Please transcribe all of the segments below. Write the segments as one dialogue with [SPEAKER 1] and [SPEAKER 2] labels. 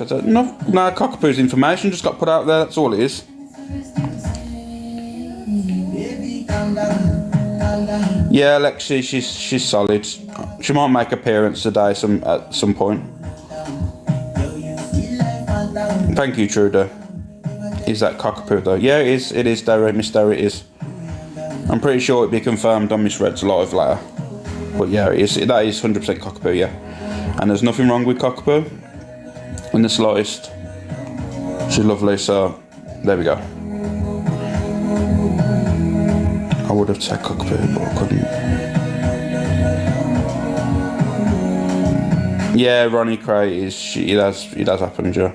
[SPEAKER 1] No, cockapoo's information just got put out there. That's all it is. Yeah, Lexi, she's solid. She might make an appearance today at some point. Thank you, Trudeau. Is that cockapoo though? Yeah, it is. It is, Derry. Miss Derry, it is. I'm pretty sure it'll be confirmed on Miss Red's live later. But yeah, it is. That is 100% cockapoo. Yeah, and there's nothing wrong with cockapoo in the slightest. She's lovely. So there we go. I would have said cockapoo, but I couldn't. Yeah, Ronnie Cray it has happened, yeah.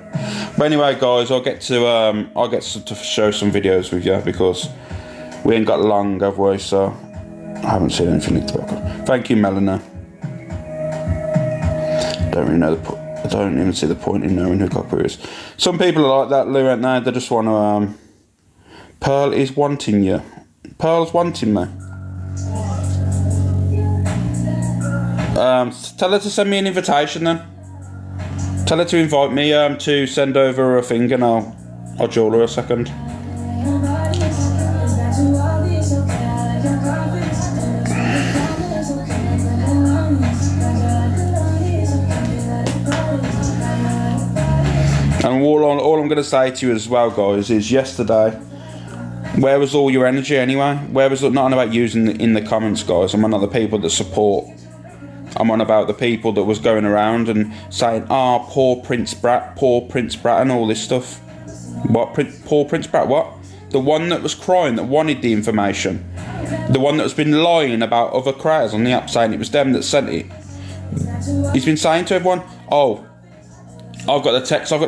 [SPEAKER 1] But anyway, guys, I'll get to show some videos with you because we ain't got long, have we? So I haven't seen anything to talk about. Thank you, Melanie. Don't really know I don't even see the point in knowing who cockapoo is. Some people are like that, Lou, aren't they? They just want to. Pearl is wanting you. Pearl's wanting me. Tell her to send me an invitation then. Tell her to invite me to send over a thing and I'll jaw her a second. And all I'm going to say to you as well, guys, is yesterday, where was all your energy anyway? Where was it? Not on about using in the comments, guys. I'm on the people that support. I'm on about the people that was going around and saying, poor Prince Brat, and all this stuff. What? Poor Prince Brat, what? The one that was crying, that wanted the information. The one that's been lying about other creators on the app, saying it was them that sent it. He's been saying to everyone, I've got the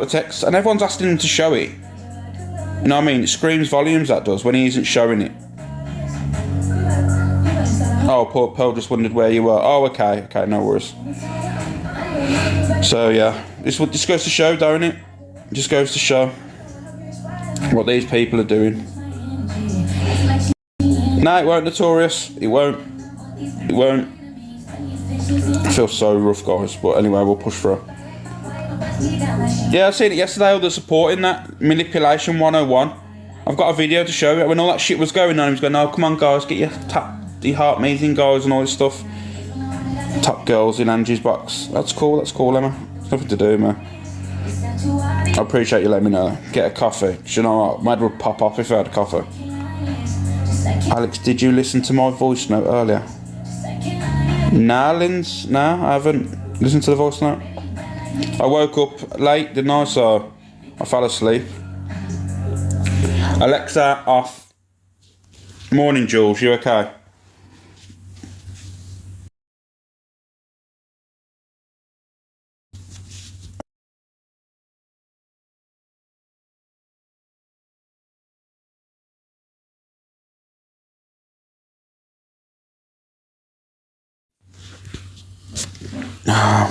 [SPEAKER 1] text, and everyone's asking him to show it. You know what I mean? It screams volumes, that does, when he isn't showing it. Oh, poor Pearl just wondered where you were. Oh, okay, no worries. So, yeah, this goes to show, don't it? It just goes to show what these people are doing. No, it won't, Notorious. It won't. I feel so rough, guys, but anyway, we'll push through. Yeah, I seen it yesterday, all the support in that Manipulation 101. I've got a video to show you. When all that shit was going on, he was going, come on, guys, get your heart meeting, guys, and all this stuff. Top girls in Angie's box. That's cool, Emma. It's nothing to do, man. I appreciate you letting me know. Get a coffee. You know what? My head would pop off if I had a coffee. Alex, did you listen to my voice note earlier? Nah, Linz. Nah, I haven't listened to the voice note. I woke up late, didn't I? So I fell asleep. Alexa, off. Morning, Jules. You okay?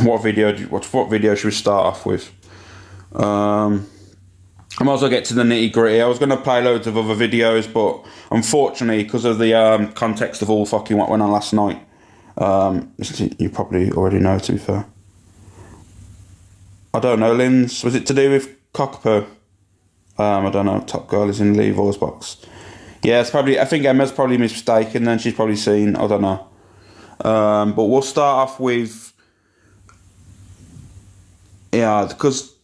[SPEAKER 1] What video should we start off with? I might as well get to the nitty gritty. I was going to play loads of other videos, but unfortunately, because of the context of all fucking what went on last night, you probably already know, to be fair. I don't know, Linz. Was it to do with cockapoo? I don't know. Top girl is in Levi's box. Yeah, it's probably. I think Emma's probably mistaken. Then she's probably seen. I don't know. But we'll start off with. Yeah, because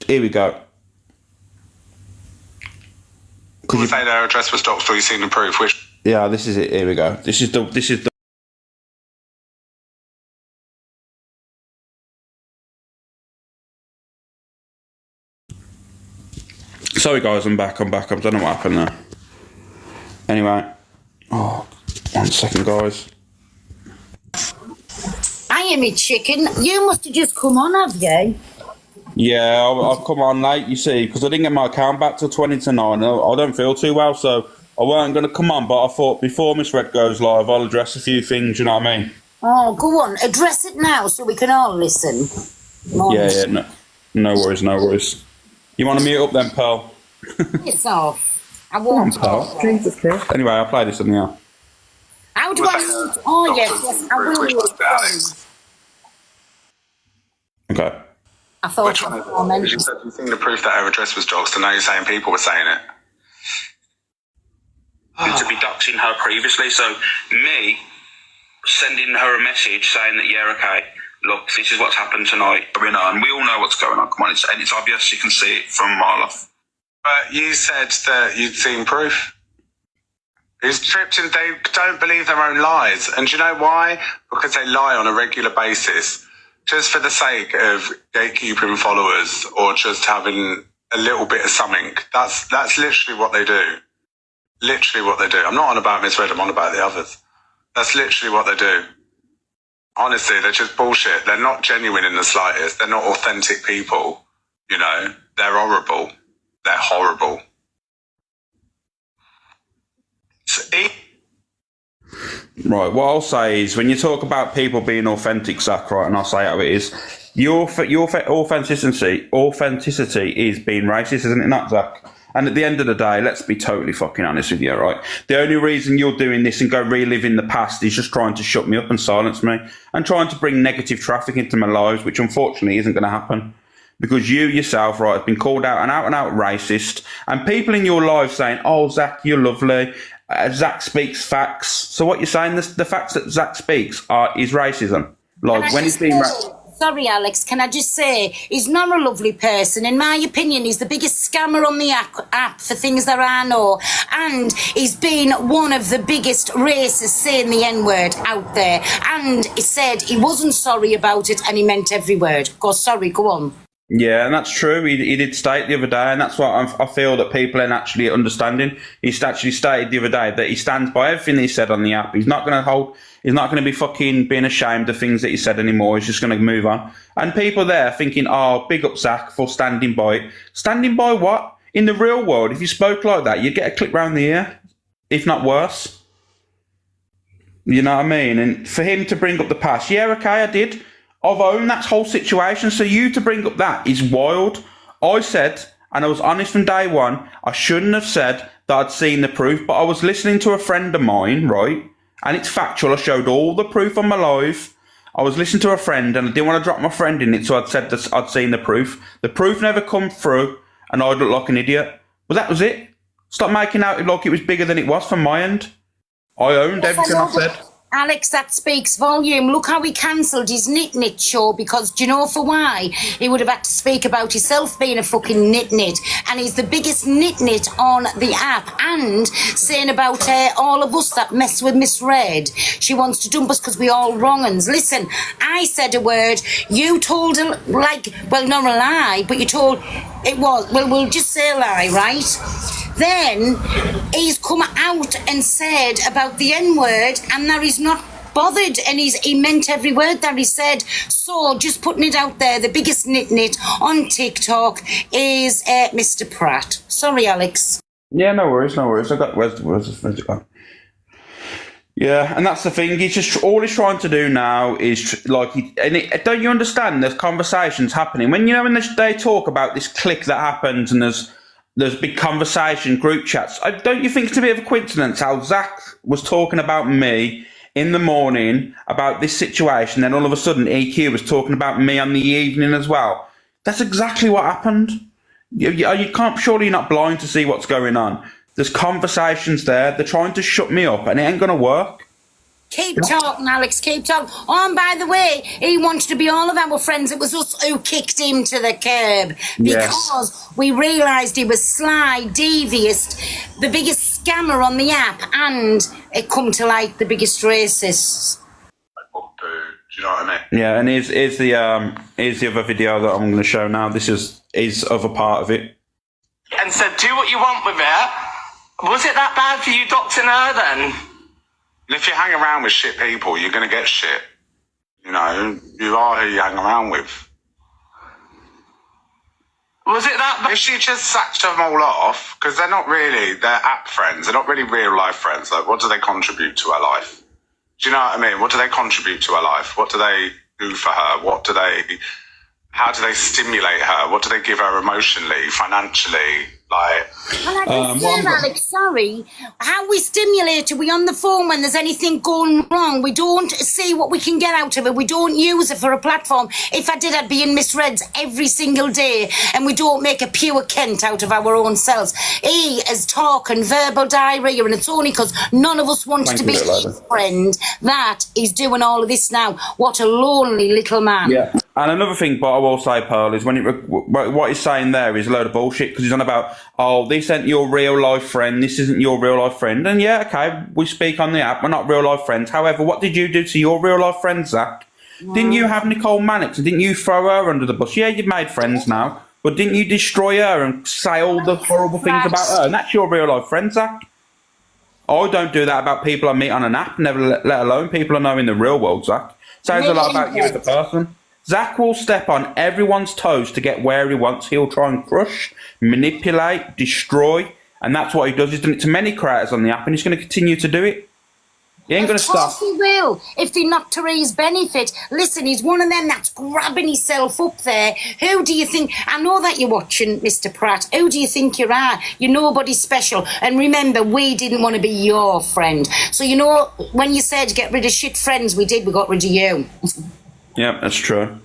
[SPEAKER 1] here we go.
[SPEAKER 2] Could you say their address was doxed or you seen the proof? Which?
[SPEAKER 1] Yeah, this is it. Here we go. This is the. Sorry guys, I'm back. I don't know what happened there. Anyway, 1 second, guys.
[SPEAKER 3] I am a chicken. You must have just come on, have you?
[SPEAKER 1] Yeah, I've come on late, you see, because I didn't get my account back till 20 to 9. I don't feel too well, so I weren't going to come on, but I thought before Miss Red goes live, I'll address a few things, you know what I mean?
[SPEAKER 3] Oh, go on. Address it now so we can all listen.
[SPEAKER 1] Yeah, no worries. You want to mute up then, Pearl?
[SPEAKER 3] It's off. I won't.
[SPEAKER 1] Come on, Pearl. Jesus Christ. Anyway, I'll play this anyhow.
[SPEAKER 3] How do I mute? Oh, yes, I will.
[SPEAKER 1] Okay.
[SPEAKER 3] I thought
[SPEAKER 2] Which
[SPEAKER 3] it
[SPEAKER 2] one
[SPEAKER 3] was
[SPEAKER 2] is
[SPEAKER 3] more
[SPEAKER 2] it?
[SPEAKER 3] meant.
[SPEAKER 2] Because you said you've seen the proof that her address was doxed, and now you're saying people were saying it.
[SPEAKER 1] To be doxing her previously, so me sending her a message saying that, yeah, okay, look, this is what's happened tonight. We all know what's going on. Come on, it's obvious. You can see it from a mile off.
[SPEAKER 2] But you said that you'd seen proof. Who's tripped in? They don't believe their own lies. And do you know why? Because they lie on a regular basis. Just for the sake of gatekeeping followers or just having a little bit of something. That's literally what they do. Literally what they do. I'm not on about misread, I'm on about the others. That's literally what they do. Honestly, they're just bullshit. They're not genuine in the slightest. They're not authentic people. You know, they're horrible. They're horrible.
[SPEAKER 1] Right, what I'll say is, when you talk about people being authentic, Zach, right, and I'll say how it is, your authenticity is being racist, isn't it not, Zach? And at the end of the day, let's be totally fucking honest with you, right? The only reason you're doing this and go reliving the past is just trying to shut me up and silence me and trying to bring negative traffic into my lives, which unfortunately isn't going to happen. Because you yourself, right, have been called out and out racist, and people in your life saying, oh, Zach, you're lovely. Zach speaks facts. So what you're saying, the facts that Zach speaks is racism. Like, when he's being...
[SPEAKER 3] Sorry, Alex, can I just say, he's not a lovely person. In my opinion, he's the biggest scammer on the app for things that I know. And he's been one of the biggest racists saying the N-word out there. And he said he wasn't sorry about it and he meant every word. Go on.
[SPEAKER 1] Yeah, and that's true. He did state the other day, and that's what I feel that people ain't actually understanding. He actually stated the other day that he stands by everything he said on the app. He's not going to be fucking being ashamed of things that he said anymore. He's just going to move on. And people there thinking, oh, big up Zach for standing by it. Standing by what? In the real world, if you spoke like that, you'd get a clip round the ear, if not worse. You know what I mean? And for him to bring up the past, yeah, okay, I did. I've owned that whole situation, so you to bring up that is wild. I said, and I was honest from day one, I shouldn't have said that I'd seen the proof, but I was listening to a friend of mine, right? And it's factual, I showed all the proof on my live. I was listening to a friend, and I didn't want to drop my friend in it, so I'd said that I'd seen the proof. The proof never come through, and I looked like an idiot. But that was it. Stop making out like it was bigger than it was from my end. I owned everything I said.
[SPEAKER 3] Alex, that speaks volume. Look how he cancelled his Knit show because, do you know for why? He would have had to speak about himself being a fucking knit. And he's the biggest knit on the app. And saying about all of us that mess with Miss Red. She wants to dump us because we all wrong uns. Listen, I said a word. You told a, like, well, not a lie, but you told it was, well, we'll just say a lie, right? Then he's come out and said about the N-word and that he's not bothered and he meant every word that he said. So just putting it out there, the biggest knit on TikTok is Mr. Pratt. Sorry, Alex.
[SPEAKER 1] Yeah, no worries. I got where's it gone? Yeah, and that's the thing. He's just all he's trying to do now is don't you understand? There's conversations happening when they talk about this click that happens and there's big conversation, group chats. Don't you think it's a bit of a coincidence how Zach was talking about me in the morning about this situation, then all of a sudden EQ was talking about me on the evening as well? That's exactly what happened. You can't, surely you're not blind to see what's going on. There's conversations there. They're trying to shut me up, and it ain't going to work.
[SPEAKER 3] Keep talking, Alex, keep talking. Oh, and by the way, he wanted to be all of our friends. It was us who kicked him to the curb because we realised he was sly, devious, the biggest scammer on the app, and it come to light the biggest racists.
[SPEAKER 2] Do you know what I mean?
[SPEAKER 1] Yeah, and here's the other video that I'm going to show now. This is other part of it.
[SPEAKER 4] And said, do what you want with it. Was it that bad for you doxing her then?
[SPEAKER 2] If you hang around with shit people, you're going to get shit. You know, you are who you hang around with.
[SPEAKER 4] Was it that bad?
[SPEAKER 2] If she just sacked them all off, because they're app friends, they're not really real life friends. Like, what do they contribute to her life? Do you know what I mean? What do they contribute to her life? What do they do for her? How do they stimulate her? What do they give her emotionally, financially? Like,
[SPEAKER 3] Well, I just said, Alex, sorry. How we stimulate, are we on the phone when there's anything going wrong? We don't see what we can get out of it. We don't use it for a platform. If I did, I'd be in misreads every single day. And we don't make a pure Kent out of our own selves. He is talking verbal diarrhea, and it's only because none of us wanted to be his friend that he's doing all of this now. What a lonely little man.
[SPEAKER 1] Yeah. And another thing, but I will say, Pearl, is what he's saying there is a load of bullshit, because he's on about, oh, this ain't your real life friend, this isn't your real life friend. And yeah, okay, we speak on the app, we're not real life friends. However, what did you do to your real life friend, Zach? Didn't you have Nicole Mannix, and didn't you throw her under the bus? Yeah, you've made friends now, but didn't you destroy her and say all the horrible things about her? And that's your real life friend, Zach. I don't do that about people I meet on an app, never let alone people I know in the real world, Zach. Says a lot about you as a person. Zach will step on everyone's toes to get where he wants. He'll try and crush, manipulate, destroy, and that's what he does. He's done it to many creators on the app, and he's going to continue to do it. He ain't going to stop.
[SPEAKER 3] Of course he will, if they're not to his benefit. Listen, he's one of them that's grabbing himself up there. Who do you think? I know that you're watching, Mr. Pratt. Who do you think you are? You're nobody special. And remember, we didn't want to be your friend. So, you know, when you said get rid of shit friends, we got rid of you.
[SPEAKER 1] Yeah, that's true.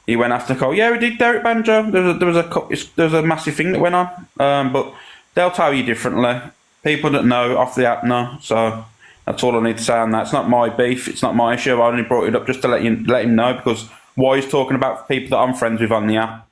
[SPEAKER 1] He went after Cole. Yeah, we did, Derek Banjo. There was a massive thing that went on. But they'll tell you differently. People that know off the app know. So that's all I need to say on that. It's not my beef. It's not my issue. I only brought it up just to let him know, because why he's talking about people that I'm friends with on the app,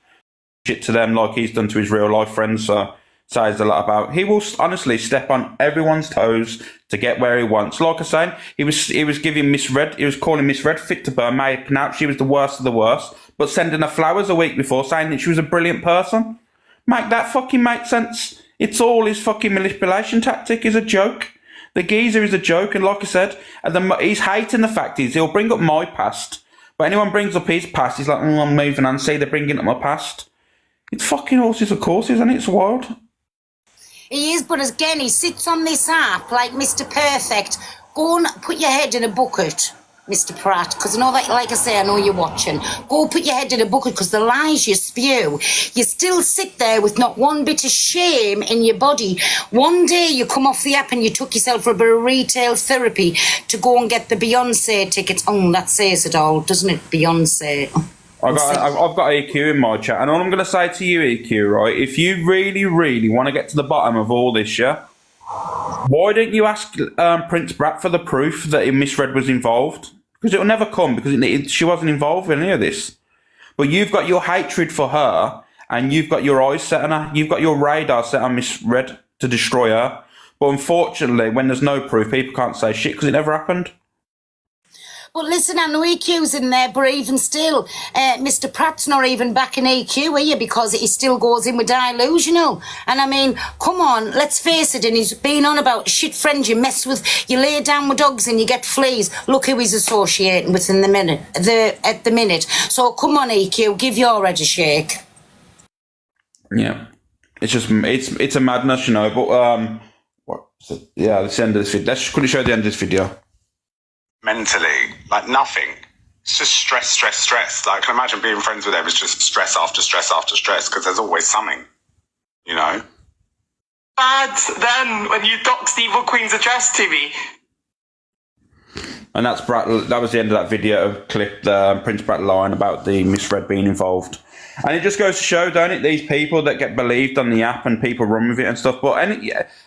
[SPEAKER 1] shit to them like he's done to his real life friends. So says a lot about. He will honestly step on everyone's toes to get where he wants. Like I said, he was giving Misread. He was calling Misread fit to burn, making out she was the worst of the worst, but sending her flowers a week before, saying that she was a brilliant person. Make that fucking make sense. It's all his fucking manipulation tactic. Is a joke. The geezer is a joke, and like I said, he's hating the fact is he'll bring up my past, but anyone brings up his past, he's like, I'm moving on. See, they're bringing up my past. It's fucking horses for courses, and it's wild.
[SPEAKER 3] He is, but again, he sits on this app like Mr. Perfect. Go and put your head in a bucket, Mr. Pratt, because I know that, like I say, I know you're watching. Go put your head in a bucket, because the lies you spew, you still sit there with not one bit of shame in your body. One day you come off the app and you took yourself for a bit of retail therapy to go and get the Beyonce tickets. Oh, that says it all, doesn't it, Beyonce?
[SPEAKER 1] I've got EQ in my chat, and all I'm going to say to you, EQ, right, if you really, really want to get to the bottom of all this, yeah, why didn't you ask Prince Brat for the proof that Misread was involved? Because it'll never come, because she wasn't involved in any of this. But you've got your hatred for her, and you've got your eyes set on her. You've got your radar set on Misread to destroy her. But unfortunately, when there's no proof, people can't say shit because it never happened.
[SPEAKER 3] But listen, I know EQ's in there, but even still, Mr. Pratt's not even backing EQ, are you? Because he still goes in with delusional. And I mean, come on, let's face it, and he's been on about shit friends you mess with, you lay down with dogs and you get fleas. Look who he's associating with at the minute. So come on, EQ, give your head a shake.
[SPEAKER 1] Yeah. It's just, it's a madness, you know, but, yeah, let's end of this video. Let's just quickly show the end of this video.
[SPEAKER 2] Mentally, like nothing. It's just stress. Like, I can imagine being friends with them is just stress after stress after stress, because there's always something, you know?
[SPEAKER 4] Bad then when you doxed Evil Queen's address to me.
[SPEAKER 1] And that was the end of that video clip, Prince Brat lying about the Misread being involved. And it just goes to show, don't it, these people that get believed on the app and people run with it and stuff. But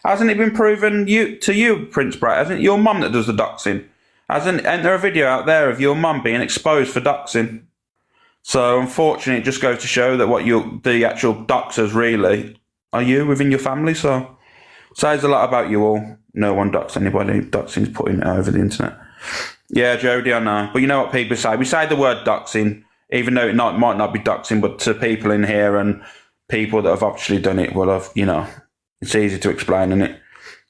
[SPEAKER 1] hasn't it been proven to you, Prince Brat? Hasn't it your mum that does the doxing? Ain't there a video out there of your mum being exposed for doxing? So unfortunately, it just goes to show that the actual doxers really are you within your family. So says a lot about you all. No one doxes anybody. Doxing's putting it over the internet. Yeah, Jody, I know. But you know what people say? We say the word doxing, even though it might not be doxing, but to people in here and people that have actually done it will have, you know, it's easy to explain, isn't it?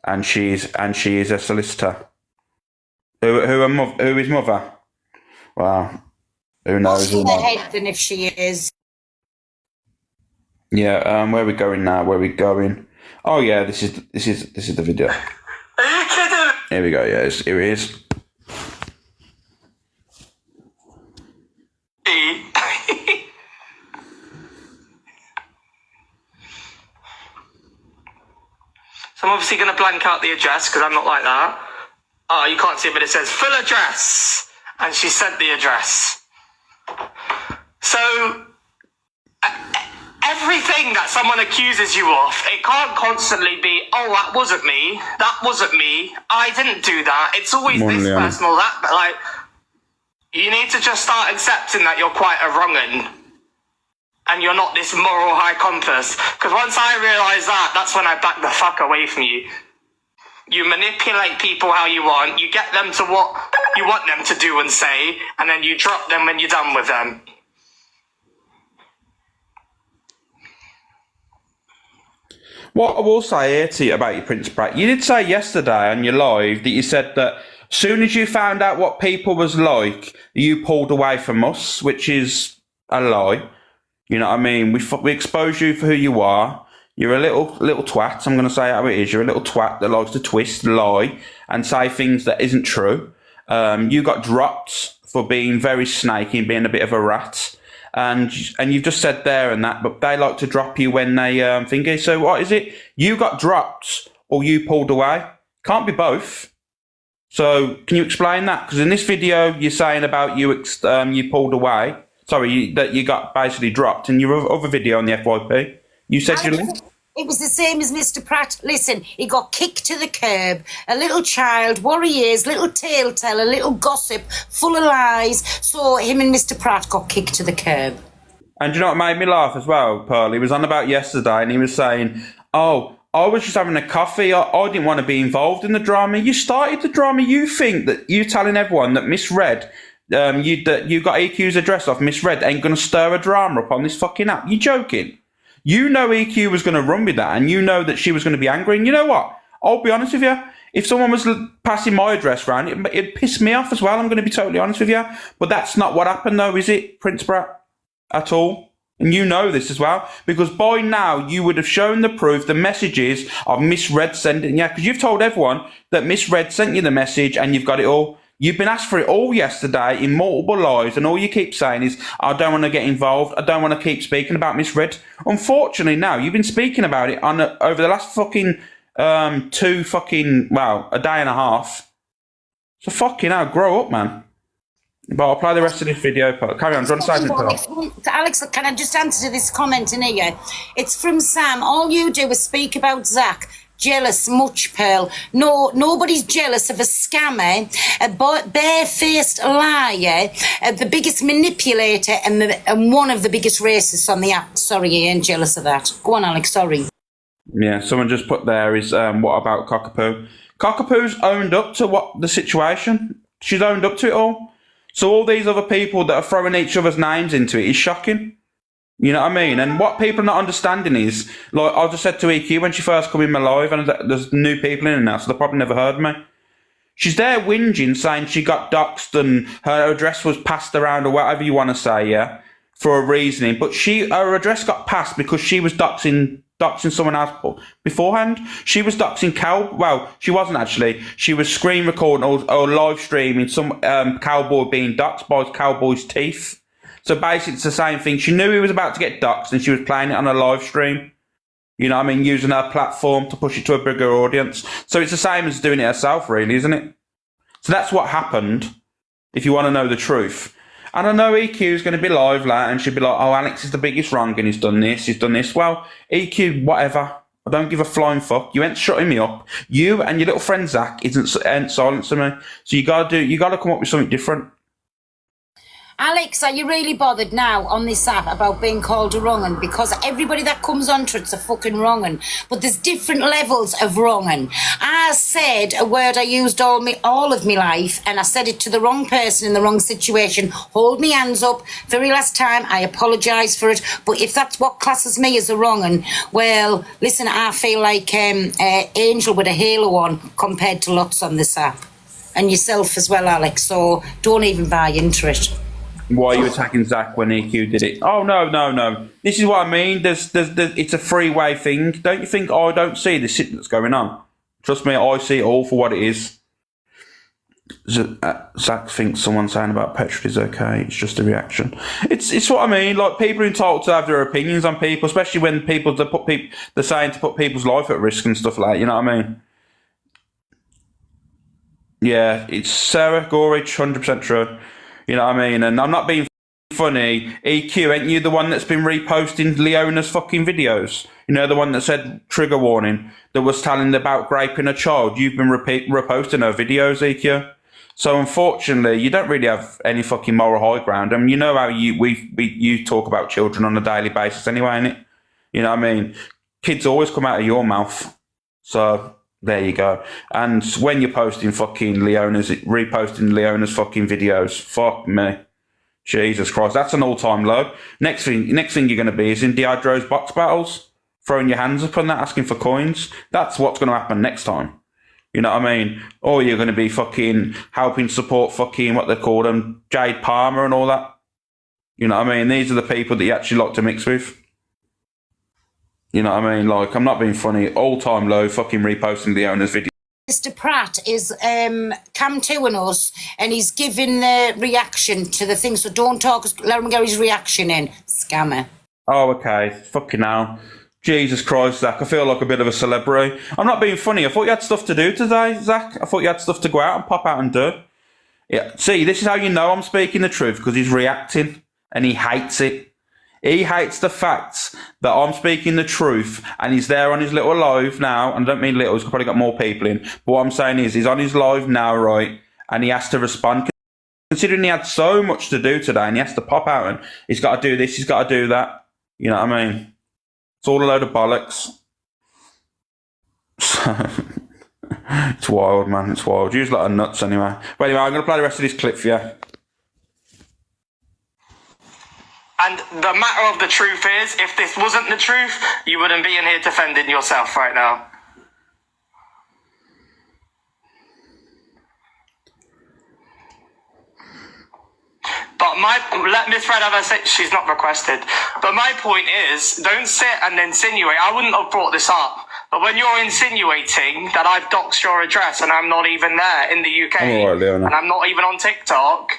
[SPEAKER 1] And she is a solicitor. Who is mother? Wow. Who knows?
[SPEAKER 3] What's her head than if she is?
[SPEAKER 1] Yeah, where are we going now? Where are we going? Oh yeah, this is the video.
[SPEAKER 4] Are you kidding?
[SPEAKER 1] Here we go, yeah, here it is.
[SPEAKER 4] So I'm obviously going to blank out the address because I'm not like that. Oh, you can't see it, but it says full address. And she sent the address. So everything that someone accuses you of, it can't constantly be, oh, that wasn't me. That wasn't me. I didn't do that. It's always this personal, that. But like, you need to just start accepting that you're quite a wrong'un. And you're not this moral high compass. Because once I realise that, that's when I back the fuck away from you. You manipulate people how you want. You get them to what you want them to do and say. And then you drop them when you're done with them.
[SPEAKER 1] What I will say here to you about your Prince Pratt, you did say yesterday on your live that you said that as soon as you found out what people was like, you pulled away from us, which is a lie. You know what I mean? We expose you for who you are. You're a little twat. I'm going to say how it is. You're a little twat that likes to twist, lie, and say things that isn't true. You got dropped for being very snaky and being a bit of a rat. And you've just said there and that, but they like to drop you when they think. So what is it? You got dropped or you pulled away? Can't be both. So can you explain that? Because in this video, you're saying about you pulled away. Sorry, that you got basically dropped. In your other video on the FYP, you said you left.
[SPEAKER 3] It was the same as Mr. Pratt. Listen, he got kicked to the curb. A little child, what he is, little tale teller, little gossip, full of lies. So him and Mr. Pratt got kicked to the curb.
[SPEAKER 1] And do you know what made me laugh as well, Pearl? He was on about yesterday and he was saying, oh, I was just having a coffee. I didn't want to be involved in the drama. You started the drama. You think that you telling everyone that misread, that you got EQ's address off misread ain't going to stir a drama up on this fucking app. You joking? You know EQ was going to run with that, and you know that she was going to be angry. And you know what? I'll be honest with you. If someone was passing my address round, it'd piss me off as well. I'm going to be totally honest with you. But that's not what happened, though, is it, Prince Pratt? At all. And you know this as well. Because by now, you would have shown the proof, the messages of Miss Red sending you. Because you've told everyone that Miss Red sent you the message, and you've got it all. You've been asked for it all yesterday in multiple lives, and all you keep saying is, I don't want to get involved. I don't want to keep speaking about Miss Red. Unfortunately, now, you've been speaking about it over the last fucking a day and a half. So fucking hell, grow up, man. But I'll play the rest of this video. Carry on. Do you want to say something?
[SPEAKER 3] Alex, can I just answer to this comment in here? It's from Sam. All you do is speak about Zach. Jealous much, Pearl. No, nobody's jealous of a scammer, a barefaced liar, the biggest manipulator, and one of the biggest racists on the app. Sorry, I ain't jealous of that. Go on, Alex. Sorry.
[SPEAKER 1] Yeah, someone just put there is what about Cockapoo? Cockapoo's owned up to what the situation. She's owned up to it all. So all these other people that are throwing each other's names into it is shocking. You know what I mean? And what people are not understanding is, like I just said to EQ when she first come in my live, and there's new people in it now, so they probably never heard me. She's there whinging, saying she got doxed and her address was passed around or whatever you want to say, yeah, for a reasoning. But her address got passed because she was doxing someone else beforehand. She was doxing she wasn't actually. She was screen recording or live streaming some cowboy being doxed by his cowboy's teeth. So basically, it's the same thing. She knew he was about to get doxed and she was playing it on a live stream. You know what I mean? Using her platform to push it to a bigger audience. So it's the same as doing it herself, really, isn't it? So that's what happened, if you want to know the truth. And I know EQ is going to be live later and she'll be like, oh, Alex is the biggest wrong and he's done this. Well, EQ, whatever. I don't give a flying fuck. You ain't shutting me up. You and your little friend Zach ain't silencing me. So you gotta come up with something different.
[SPEAKER 3] Alex, are you really bothered now on this app about being called a wrong'un? Because everybody that comes onto it's a fucking wrong'un. But there's different levels of wrong'un. I said a word I used all of my life, and I said it to the wrong person in the wrong situation. Hold me hands up. Very last time, I apologise for it. But if that's what classes me as a wrong'un, well, listen, I feel like Angel with a halo on compared to lots on this app. And yourself as well, Alex. So don't even buy into it.
[SPEAKER 1] Why are you attacking Zach when EQ did it? Oh, no. This is what I mean. It's a freeway thing. Don't you think I don't see the shit that's going on? Trust me, I see it all for what it is. Zach thinks someone saying about petrol is okay. It's just a reaction. It's what I mean. Like, people are entitled to have their opinions on people, especially when they're saying to put people's life at risk and stuff like that. You know what I mean? Yeah, it's Sarah Gorage, 100% true. You know what I mean? And I'm not being funny. EQ, ain't you the one that's been reposting Leona's fucking videos? You know, the one that said trigger warning, that was telling about raping a child. You've been reposting her videos, EQ. So unfortunately, you don't really have any fucking moral high ground. I mean, you know how you talk about children on a daily basis anyway, innit? You know what I mean? Kids always come out of your mouth. So there you go. And when you're posting reposting Leona's fucking videos, fuck me. Jesus Christ, that's an all-time low. Next thing you're going to be is in Diadro's box battles, throwing your hands up on that, asking for coins. That's what's going to happen next time. You know what I mean? Or you're going to be fucking helping support fucking, what they call them, Jade Palmer and all that. You know what I mean? These are the people that you actually like to mix with. You know what I mean? Like, I'm not being funny. All-time low, fucking reposting Leona's video.
[SPEAKER 3] Mr. Pratt is come to us and he's giving the reaction to the thing, so don't talk, let him get his reaction in. Scammer.
[SPEAKER 1] Oh, okay. Fucking hell. Jesus Christ, Zach. I feel like a bit of a celebrity. I'm not being funny. I thought you had stuff to do today, Zach. I thought you had stuff to go out and pop out and do. Yeah. See, this is how you know I'm speaking the truth, because he's reacting and he hates it. He hates the fact that I'm speaking the truth, and he's there on his little live now. And I don't mean little, he's probably got more people in. But what I'm saying is, he's on his live now, right? And he has to respond. Considering he had so much to do today, and he has to pop out, and he's got to do this, he's got to do that. You know what I mean? It's all a load of bollocks. It's wild, man. It's wild. Use a lot of nuts anyway. But anyway, I'm going to play the rest of this clip for you.
[SPEAKER 4] And the matter of the truth is, if this wasn't the truth, you wouldn't be in here defending yourself right now. But let Miss Fred have her say, she's not requested. But my point is, don't sit and insinuate. I wouldn't have brought this up. But when you're insinuating that I've doxed your address and I'm not even there in the UK, and I'm not even on TikTok,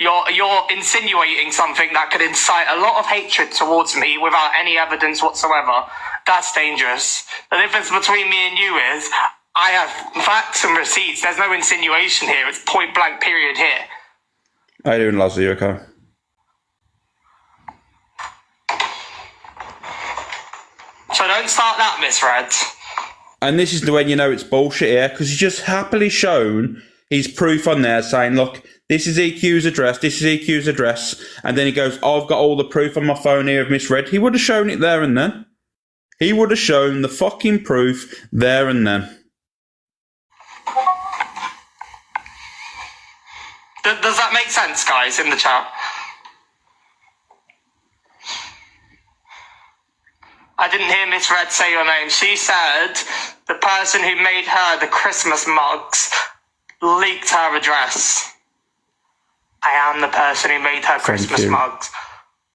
[SPEAKER 4] you're insinuating something that could incite a lot of hatred towards me without any evidence whatsoever. That's dangerous. The difference between me and you is, I have facts and receipts. There's no insinuation here. It's point blank period here.
[SPEAKER 1] How you doing, Lazzy? You okay?
[SPEAKER 4] So don't start that, Miss Red.
[SPEAKER 1] And this is the when you know it's bullshit here, because he's just happily shown his proof on there saying, look, this is EQ's address, this is EQ's address. And then he goes, oh, I've got all the proof on my phone here of Miss Red. He would have shown it there and then. He would have shown the fucking proof there and then.
[SPEAKER 4] Does that make sense, guys, in the chat? I didn't hear Miss Red say your name. She said the person who made her the Christmas mugs leaked her address. I am the person who made her Christmas mugs.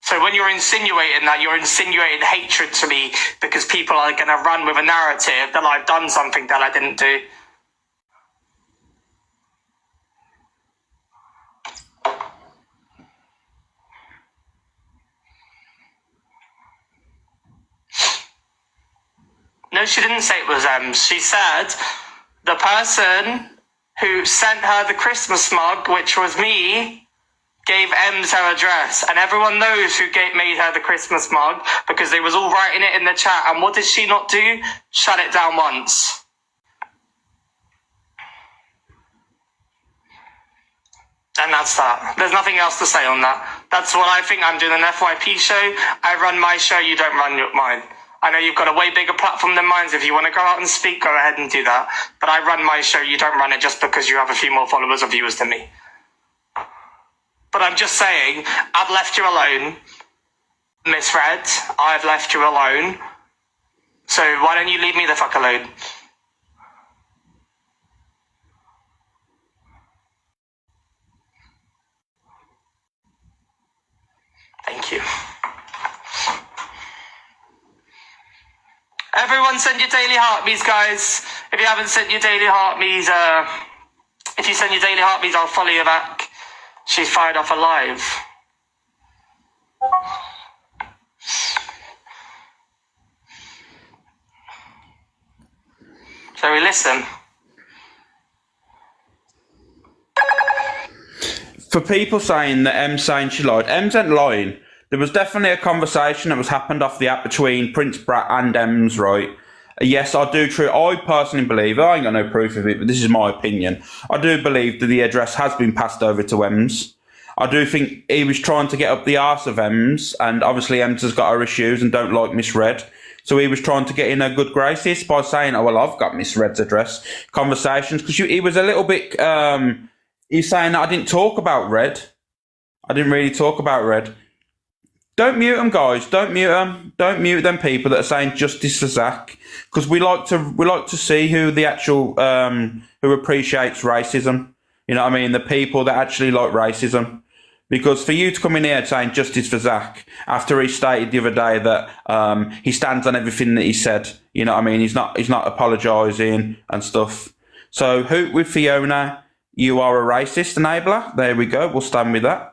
[SPEAKER 4] So when you're insinuating that, you're insinuating hatred to me because people are going to run with a narrative that I've done something that I didn't do. No, she didn't say it was M. She said the person who sent her the Christmas mug, which was me, gave M's her address. And everyone knows who made her the Christmas mug because they was all writing it in the chat. And what did she not do? Shut it down once. And that's that. There's nothing else to say on that. That's what I think. I'm doing an FYP show. I run my show. You don't run mine. I know you've got a way bigger platform than mine, so if you want to go out and speak, go ahead and do that. But I run my show, you don't run it just because you have a few more followers or viewers than me. But I'm just saying, I've left you alone, Miss Red. I've left you alone. So why don't you leave me the fuck alone? Thank you. Everyone send your daily heart me's, guys. If you haven't sent your daily heart me's, If you send your daily heartbeats, I'll follow you back. She's fired off a live. Shall we listen?
[SPEAKER 1] For people saying that Em's saying she lied, Em's ain't lying. There was definitely a conversation that was happened off the app between Prince Brat and Em's, right? Yes, I do. I personally believe, I ain't got no proof of it, but this is my opinion. I do believe that the address has been passed over to Em's. I do think he was trying to get up the arse of Em's, and obviously Em's has got her issues and don't like misread. So he was trying to get in her good graces by saying, oh, well, I've got misread's address. Conversations, because he was a little bit, he's saying that I didn't talk about Red. I didn't really talk about Red. Don't mute them, guys. Don't mute them. Don't mute them people that are saying justice for Zach, because we like to see who the actual who appreciates racism. You know what I mean? The people that actually like racism. Because for you to come in here saying justice for Zach after he stated the other day that he stands on everything that he said, you know what I mean? He's not apologising and stuff. So hoot with Fiona. You are a racist enabler. There we go. We'll stand with that.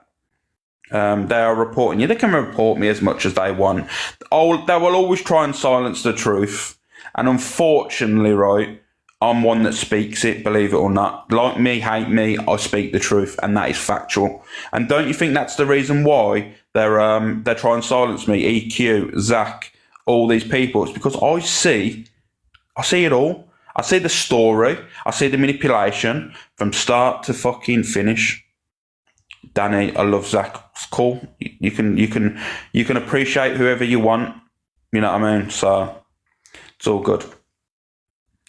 [SPEAKER 1] They are reporting you. They can report me as much as they want. They will always try and silence the truth. And unfortunately, right, I'm one that speaks it, believe it or not. Like me, hate me, I speak the truth, and that is factual. And don't you think that's the reason why they're trying to silence me? EQ, Zach, all these people. It's because I see it all. I see the story. I see the manipulation from start to fucking finish. Danny, I love Zach. It's cool. You can appreciate whoever you want. You know what I mean? So it's all good.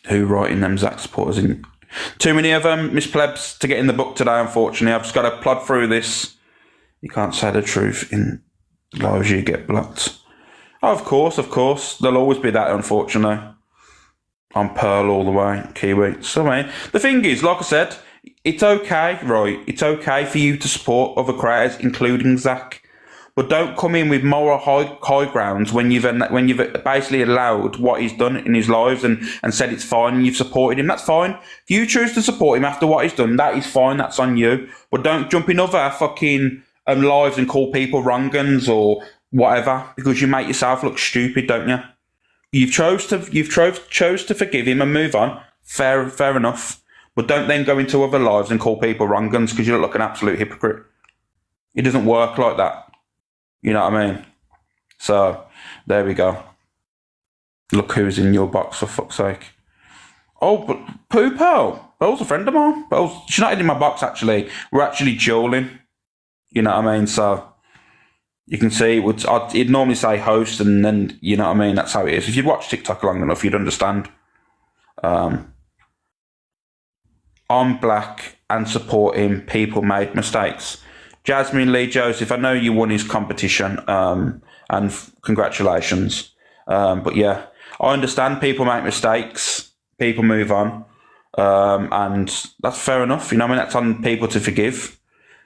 [SPEAKER 1] Who writing them Zach supporters in? Too many of them, Miss Plebs, to get in the book today, unfortunately. I've just got to plod through this. You can't say the truth in lives, you get blocked. Oh, of course. There'll always be that, unfortunately. I'm Pearl all the way, Kiwi. So, mate, the thing is, like I said, it's okay, right? It's okay for you to support other creators, including Zach. But don't come in with moral high grounds when you've basically allowed what he's done in his lives and said it's fine and you've supported him. That's fine. If you choose to support him after what he's done, that is fine. That's on you. But don't jump in other fucking lives and call people wrong-uns or whatever, because you make yourself look stupid, don't you? You've chose to forgive him and move on. Fair enough. But don't then go into other lives and call people wrong-uns, because you look like an absolute hypocrite. It doesn't work like that. You know what I mean? So, there we go. Look who's in your box, for fuck's sake. Oh, but Pooh Pearl. Pearl's a friend of mine. She's not in my box, actually. We're actually dueling. You know what I mean? So, you can see, it'd normally say host, and then, you know what I mean? That's how it is. If you'd watch TikTok long enough, you'd understand. I'm black and supporting people made mistakes. Jasmine Lee Joseph, I know you won his competition, and congratulations. But yeah, I understand people make mistakes, people move on, and that's fair enough. You know what I mean? That's on people to forgive.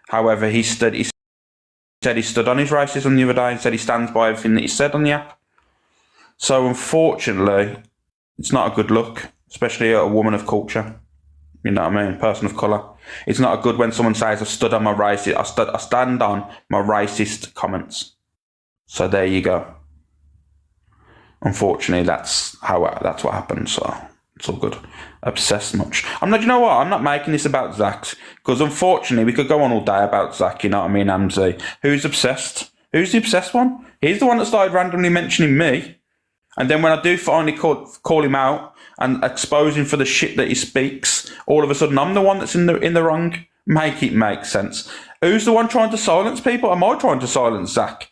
[SPEAKER 1] However, he said he stood on his racism the other day and said he stands by everything that he said on the app. So unfortunately, it's not a good look, especially a woman of culture. You know what I mean? Person of colour. It's not good when someone says, I stand on my racist comments. So there you go. Unfortunately, that's what happened. So it's all good. Obsessed much. You know what? I'm not making this about Zach, because unfortunately, we could go on all day about Zach, you know what I mean, Amzi. Who's obsessed? Who's the obsessed one? He's the one that started randomly mentioning me. And then when I do finally call him out and expose him for the shit that he speaks, all of a sudden I'm the one that's in the wrong. Make it make sense. Who's the one trying to silence people? Am I trying to silence Zach?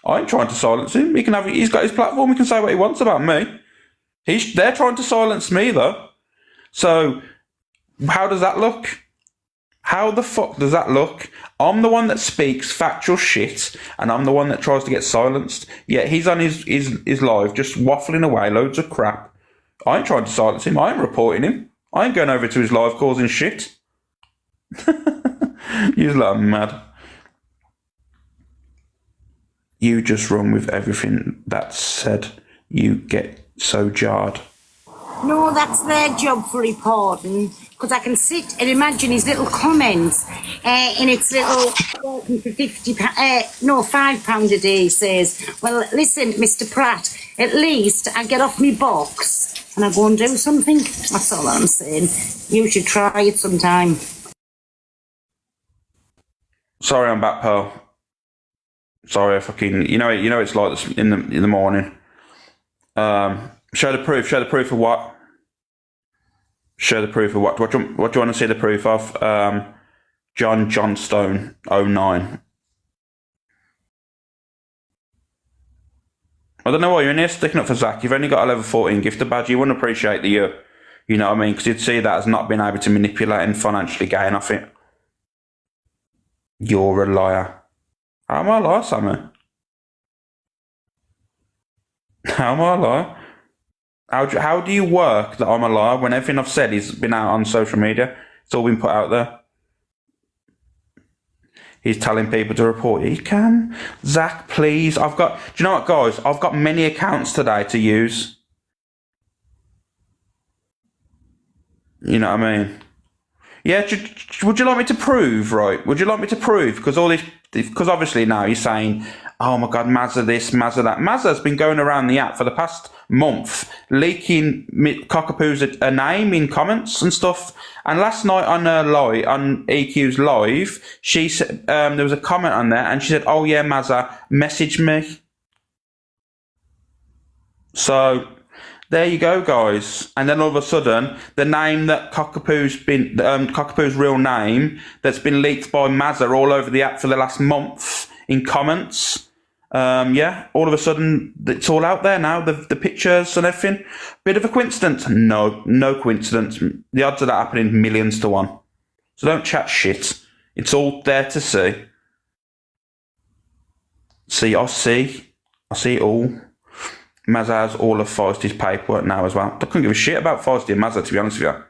[SPEAKER 1] I ain't trying to silence him. He's got his platform. He can say what he wants about me. They're trying to silence me though. So how does that look? How the fuck does that look? I'm the one that speaks factual shit, and I'm the one that tries to get silenced. Yet he's on his live just waffling away loads of crap. I ain't trying to silence him. I ain't reporting him. I ain't going over to his live causing shit. You're like mad. You just run with everything that's said. You get so jarred.
[SPEAKER 3] No, that's their job for reporting. because I can sit and imagine his little comments in its little working for £5 a day. He says, well, listen, Mr. Pratt, at least I get off me box and I go and do something. That's all I'm saying. You should try it sometime.
[SPEAKER 1] Sorry, I'm back, Pearl. Sorry, you know it's like this in the morning. Show the proof. Show the proof of what? Show the proof of what? What do you want to see the proof of? John Johnstone 09. I don't know why you're in here sticking up for Zach. You've only got a level 14 gifted badge. You wouldn't appreciate the year. You know what I mean? Because you'd see that as not being able to manipulate and financially gain off it. You're a liar. How am I a liar, Sammy? How am I a liar? How do you work that I'm a liar when everything I've said has been out on social media? It's all been put out there. He's telling people to report. He can. Zach, please. Do you know what, guys? I've got many accounts today to use. You know what I mean? Yeah, would you like me to prove, right? Would you like me to prove? Because obviously now you're saying, oh my God, Mazza this, Mazza that. Mazza's been going around the app for the past month, leaking Cockapoo's a name in comments and stuff. And last night on EQ's live, she said, there was a comment on there and she said, oh yeah, Mazza, message me. So there you go, guys. And then all of a sudden, the name that Cockapoo's real name that's been leaked by Mazza all over the app for the last month in comments. Yeah, all of a sudden, it's all out there now, the pictures and everything. Bit of a coincidence? No coincidence. The odds of that happening millions to one. So don't chat shit. It's all there to see. I see it all. Mazza has all of Feisty's paperwork now as well. I couldn't give a shit about Feisty and Mazza, to be honest with you.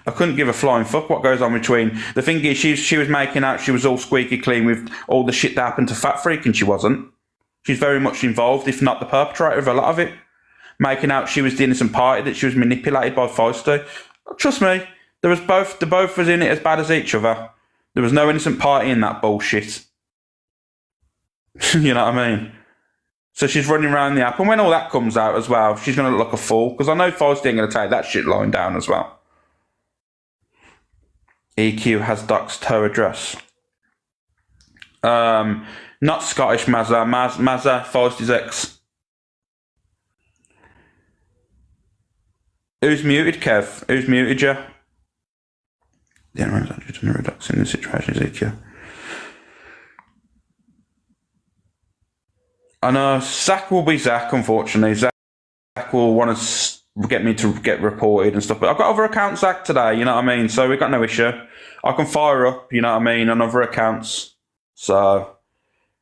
[SPEAKER 1] I couldn't give a flying fuck what goes on between. The thing is, she was making out she was all squeaky clean with all the shit that happened to Fat Freak, and she wasn't. She's very much involved, if not the perpetrator of a lot of it. Making out she was the innocent party, that she was manipulated by Feisty. Trust me, they both was in it as bad as each other. There was no innocent party in that bullshit. You know what I mean? So she's running around the app, and when all that comes out as well, she's going to look like a fool, because I know Feisty ain't going to take that shit lying down as well. EQ has doxed her address. Not Scottish Mazza. Mazza, Feisty's ex. Who's muted, Kev? Who's muted you? The only one's actually done a reduction in the situation is EQ. I know Zach will be Zach, unfortunately. Zach will want to get me to get reported and stuff. But I've got other accounts, Zach, today, you know what I mean? So we've got no issue. I can fire up, you know what I mean, on other accounts. So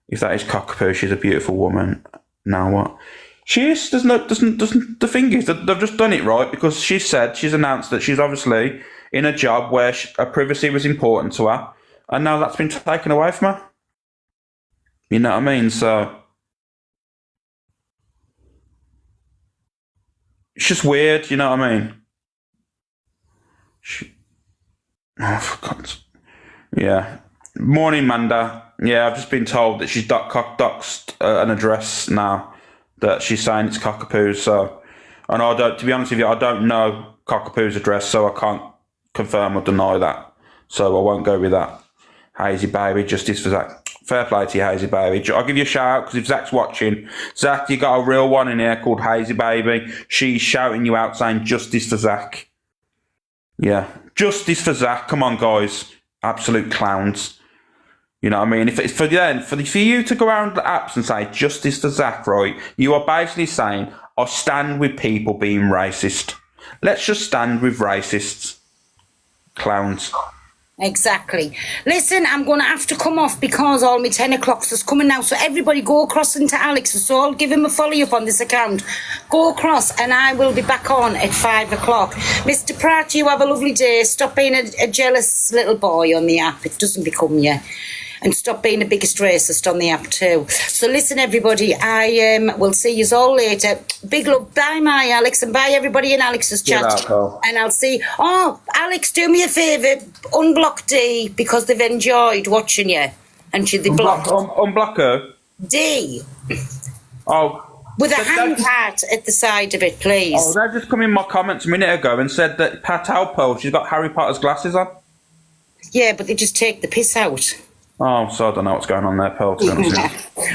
[SPEAKER 1] if that is Cockapoo, she's a beautiful woman. Now what? She is, doesn't the thing is that they've just done it right, because she's announced that she's obviously in a job where her privacy was important to her, and now that's been taken away from her. You know what I mean? So it's just weird, you know what I mean? Oh, for God's... Yeah. Morning, Manda. Yeah, I've just been told that she's doxed an address now, that she's saying it's Cockapoo's. So, and to be honest with you, I don't know Cockapoo's address, so I can't confirm or deny that. So I won't go with that. Hazy baby, justice for Zach. Fair play to you, Hazy baby. I'll give you a shout out, because if Zach's watching, Zach, you got a real one in here called Hazy baby. She's shouting you out saying justice for Zach. Yeah, justice for Zach. Come on, guys. Absolute clowns. You know what I mean? If it's for you to go around the apps and say justice for Zach, right? You are basically saying, I stand with people being racist. Let's just stand with racists. Clowns.
[SPEAKER 3] Exactly. Listen, I'm going to have to come off because all my 10 o'clocks is coming now. So everybody go across into Alex. So I'll give him a follow up on this account. Go across and I will be back on at 5 o'clock. Mr. Pratt, you have a lovely day. Stop being a jealous little boy on the app. It doesn't become you. and stop being the biggest racist on the app too. So listen, everybody, I will see you all later. Big love. Bye, my Alex, and bye everybody in Alex's chat. And I'll see. Oh, Alex, do me a favour, unblock D because they've enjoyed watching you, and they blocked.
[SPEAKER 1] Unblock her.
[SPEAKER 3] D.
[SPEAKER 1] Oh.
[SPEAKER 3] With a hand heart at the side of it, please.
[SPEAKER 1] Oh, they just come in my comments a minute ago and said that Patel Pearl, she's got Harry Potter's glasses on.
[SPEAKER 3] Yeah, but they just take the piss out.
[SPEAKER 1] Oh, so I don't know what's going on there, Pearl.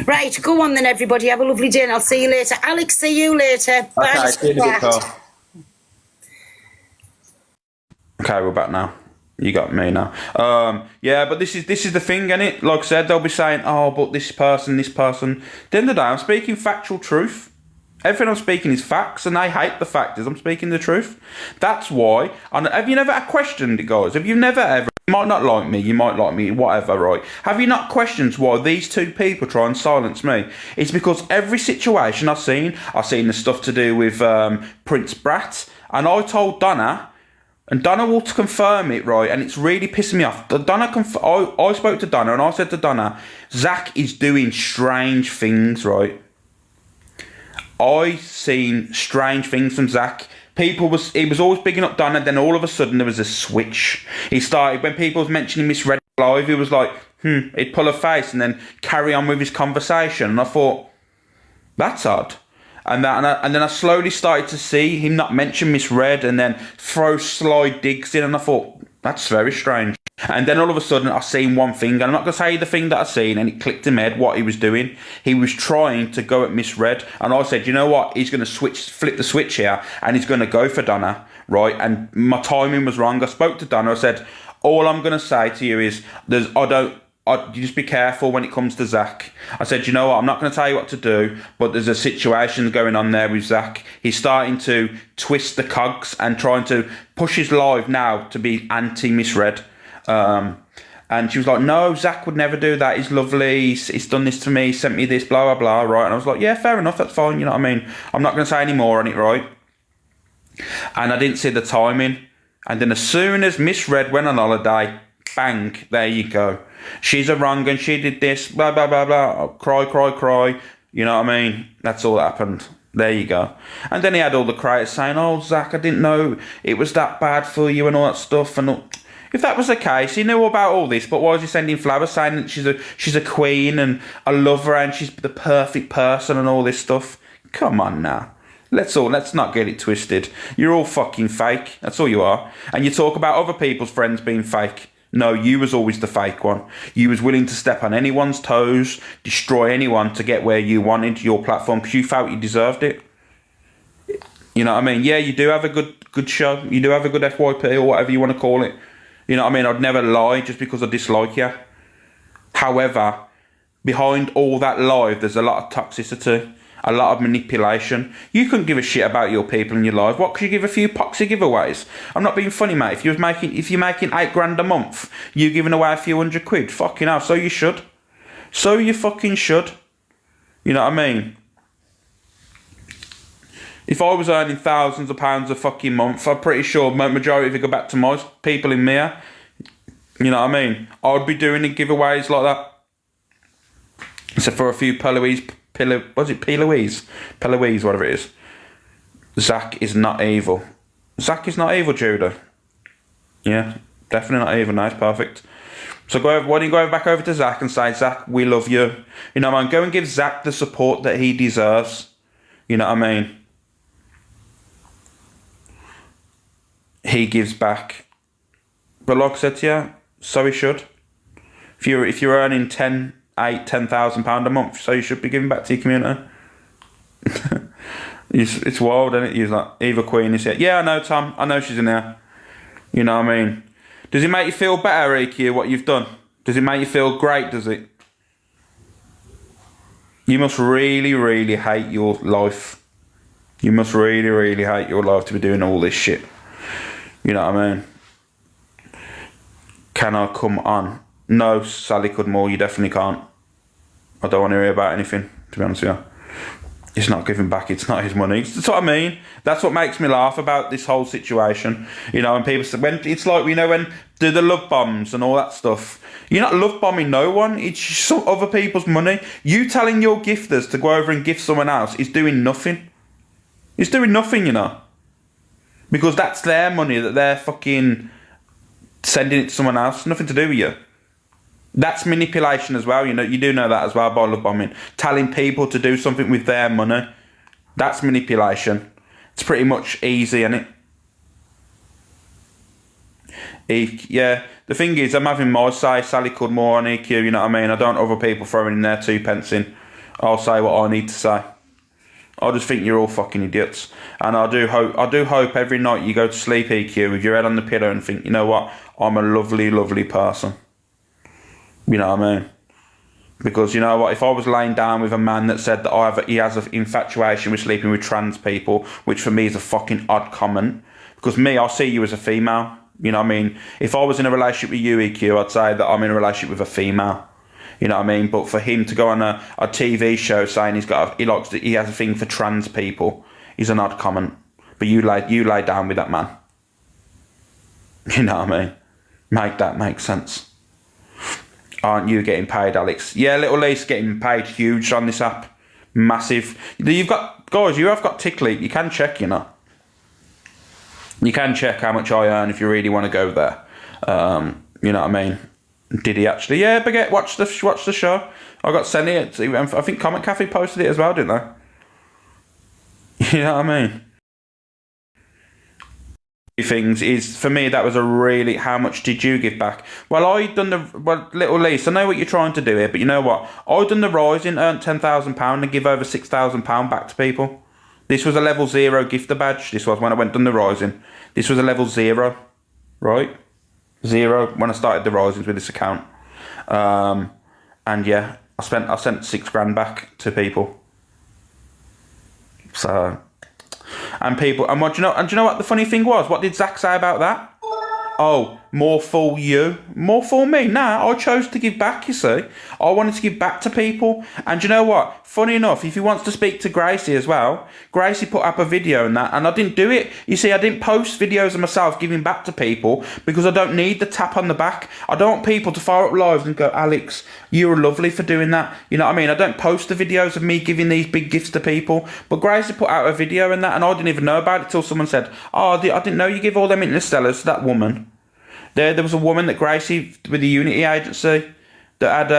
[SPEAKER 3] Right, go on then, everybody. Have a lovely day, and I'll see you later. Alex, see you later. Bye.
[SPEAKER 1] Okay, see you in a bit, Pearl. Okay, we're back now. You got me now. Yeah, but this is the thing, innit? Like I said, they'll be saying, oh, but this person. At the end of the day, I'm speaking factual truth. Everything I'm speaking is facts, and I hate the factors. I'm speaking the truth. That's why. And have you never questioned it, guys? Have you never ever? You might not like me, you might like me, whatever, right? Have you not questioned why these two people try and silence me? It's because every situation I've seen the stuff to do with Prince Brat, and I told Donna. And Donna will confirm it, right? And it's really pissing me off. I spoke to Donna and I said to Donna, Zach is doing strange things, right? I seen strange things from Zach. He was always bigging up Donna, then all of a sudden there was a switch. He started, when people was mentioning Miss Red live, he was like, he'd pull a face and then carry on with his conversation. And I thought, that's odd. And then I slowly started to see him not mention Miss Red and then throw sly digs in, and I thought, that's very strange. And then all of a sudden I seen one thing, and I'm not going to say the thing that I seen, and it clicked in my head what he was doing. He was trying to go at Miss Red, and I said, you know what, he's going to flip the switch here, and he's going to go for Donna, right? And my timing was wrong. I spoke to Donna, I said, all I'm going to say to you is, you just be careful when it comes to Zach. I said, you know what, I'm not going to tell you what to do, but there's a situation going on there with Zach. He's starting to twist the cogs and trying to push his live now to be anti-Miss Red. And she was like, no, Zach would never do that. He's lovely. He's done this to me. He sent me this, blah, blah, blah, right? And I was like, yeah, fair enough. That's fine. You know what I mean? I'm not going to say any more on it, right? And I didn't see the timing. And then as soon as Miss Red went on holiday, bang, there you go. She's a wrong and she did this, blah, blah, blah, blah. Cry, cry, cry. You know what I mean? That's all that happened. There you go. And then he had all the critics saying, oh, Zach, I didn't know it was that bad for you and all that stuff. And all. If that was the case, he knew about all this, but why was he sending flowers saying that she's a queen and I love her and she's the perfect person and all this stuff? Come on now. Let's not get it twisted. You're all fucking fake. That's all you are. And you talk about other people's friends being fake. No, you was always the fake one. You was willing to step on anyone's toes, destroy anyone to get where you wanted your platform because you felt you deserved it. You know what I mean? Yeah, you do have a good show. You do have a good FYP or whatever you want to call it. You know what I mean? I'd never lie just because I dislike you. However, behind all that lie, there's a lot of toxicity, a lot of manipulation. You couldn't give a shit about your people in your life. What could you give a few poxy giveaways? I'm not being funny, mate. If you're making $8 a month, you giving away a few £100. Fucking hell, so you should. So you fucking should. You know what I mean? If I was earning thousands of pounds a fucking month, I'm pretty sure majority of it go back to my people in Mia. You know what I mean? I'd be doing the giveaways like that. Except for a few Peloise, whatever it is. Zach is not evil. Zach is not evil, Judah. Yeah, definitely not evil. Nice, perfect. So why don't you go back over to Zach and say, Zach, we love you. You know what I mean? Go and give Zach the support that he deserves. You know what I mean? He gives back. But like I said to you, so he should. If you're earning £10,000 a month, so you should be giving back to your community. It's wild, isn't it? He's like, Eva Queen is here. Yeah, I know, Tom. I know she's in there. You know what I mean? Does it make you feel better, Iki, what you've done? Does it make you feel great, does it? You must really, really hate your life. You must really, really hate your life to be doing all this shit. You know what I mean? Can I come on? No, Sally Cudmore, you definitely can't. I don't want to hear about anything, to be honest with you. It's not giving back. It's not his money. That's what I mean. That's what makes me laugh about this whole situation. You know, and people say, when it's like, you know, when do the love bombs and all that stuff. You're not love bombing no one. It's some other people's money. You telling your gifters to go over and gift someone else is doing nothing. It's doing nothing, you know. Because that's their money that they're fucking sending it to someone else. Nothing to do with you. That's manipulation as well, you know. You do know that as well by love bombing. Telling people to do something with their money. That's manipulation. It's pretty much easy, isn't it? Yeah, the thing is, I'm having my say. Sally Cudmore on EQ, you know what I mean? I don't want other people throwing in their 2 pence in. I'll say what I need to say. I just think you're all fucking idiots. And I do hope every night you go to sleep, EQ, with your head on the pillow and think, you know what? I'm a lovely, lovely person. You know what I mean? Because you know what? If I was laying down with a man that said that he has an infatuation with sleeping with trans people, which for me is a fucking odd comment. Because me, I see you as a female. You know what I mean? If I was in a relationship with you, EQ, I'd say that I'm in a relationship with a female. You know what I mean? But for him to go on a TV show saying he has a thing for trans people is an odd comment. But you lay down with that man. You know what I mean? Make that make sense. Aren't you getting paid, Alex? Yeah, Little Lee's getting paid huge on this app. Massive. You have got Tickleap. You can check, you know. You can check how much I earn if you really want to go there. You know what I mean? Did he actually? Yeah, Baguette, watch the show. I got sent it. I think Comment Cafe posted it as well, didn't they? You know what I mean? Things is, for me, that was a really, how much did you give back? Well, Little Lisa, I know what you're trying to do here, but you know what? I done the Rising, earned £10,000 and give over £6,000 back to people. This was a level 0 gifter badge. This was when I done the Rising. This was a level 0, right? 0 when I started the Risings with this account. And yeah, I sent £6,000 back to people. So, and people, and do you know what the funny thing was? What did Zach say about that? Oh, more for you, more for me. Nah, I chose to give back, you see. I wanted to give back to people. And you know what? Funny enough, if he wants to speak to Gracie as well, Gracie put up a video and that, and I didn't do it. You see, I didn't post videos of myself giving back to people because I don't need the tap on the back. I don't want people to fire up lives and go, Alex, you were lovely for doing that. You know what I mean? I don't post the videos of me giving these big gifts to people. But Gracie put out a video and that, and I didn't even know about it till someone said, oh, I didn't know you give all them Interstellars to that woman. There was a woman that Gracie, with the Unity Agency, that had,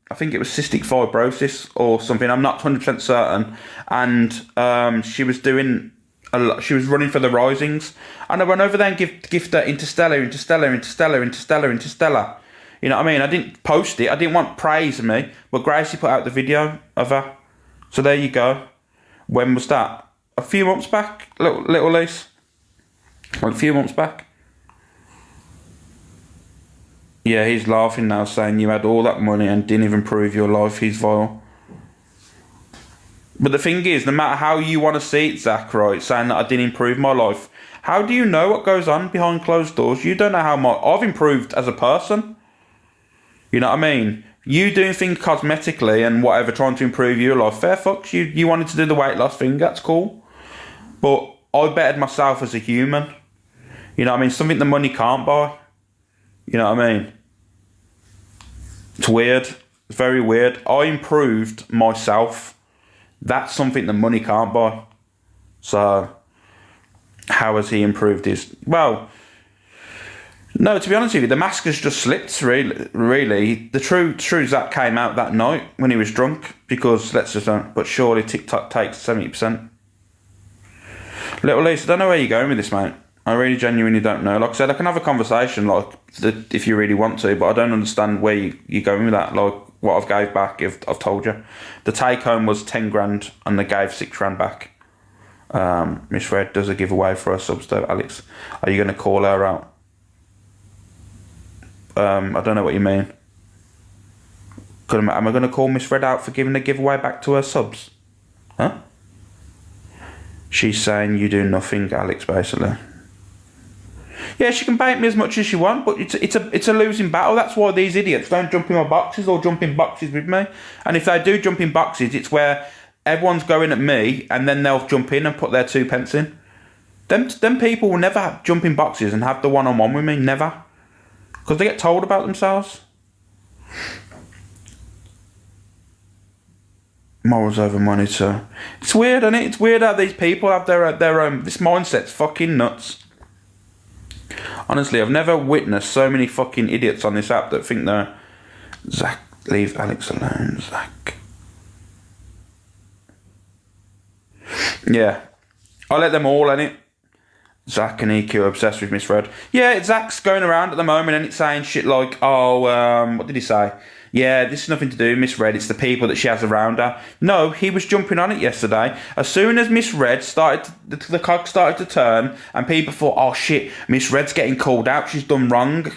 [SPEAKER 1] I think it was cystic fibrosis or something, I'm not 100% certain, and she was doing a lot, she was running for the Risings, and I went over there and gift her Interstellar. You know what I mean? I didn't post it, I didn't want praise of me, but Gracie put out the video of her. So there you go. When was that? A few months back, little Lise? Well, a few months back. Yeah, he's laughing now, saying you had all that money and didn't even improve your life. He's vile. But the thing is, no matter how you want to see it, Zach, right, saying that I didn't improve my life, how do you know what goes on behind closed doors? You don't know how much I've improved as a person. You know what I mean? You doing things cosmetically and whatever, trying to improve your life, fair fucks. You wanted to do the weight loss thing, that's cool. But I bettered myself as a human. You know what I mean? Something the money can't buy. You know what I mean? It's weird. It's very weird. I improved myself. That's something that money can't buy. So, how has he improved his... Well, no, to be honest with you, the mask has just slipped, really. The true Zach came out that night when he was drunk. Because, let's just... But surely TikTok takes 70%. Little Lisa, I don't know where you're going with this, mate. I really genuinely don't know. Like I said, I can have a conversation, like, if you really want to, but I don't understand where you're going with that. Like, what I've gave back, if I've told you. The take home was 10 grand, and they gave 6 grand back. Miss Fred does a giveaway for her subs though, Alex. Are you going to call her out? I don't know what you mean. Am I going to call Miss Fred out for giving a giveaway back to her subs? Huh? She's saying you do nothing, Alex, basically. Yeah, she can bait me as much as she wants, but it's a losing battle. That's why these idiots don't jump in my boxes or jump in boxes with me. And if they do jump in boxes, it's where everyone's going at me, and then they'll jump in and put their 2 pence in. Them people will never jump in boxes and have the one-on-one with me, never. Because they get told about themselves. Morals over money, so it's weird, isn't it? It's weird how these people have their this mindset's fucking nuts. Honestly, I've never witnessed so many fucking idiots on this app that think they're... Zach, leave Alex alone, Zach. Yeah. I let them all in it. Zach and EQ are obsessed with Misread. Yeah, Zach's going around at the moment and it's saying shit like, oh, what did he say? Yeah, this is nothing to do with Misread, it's the people that she has around her. No, he was jumping on it yesterday. As soon as Misread started, the cog started to turn and people thought, oh shit, Misread's getting called out, she's done wrong.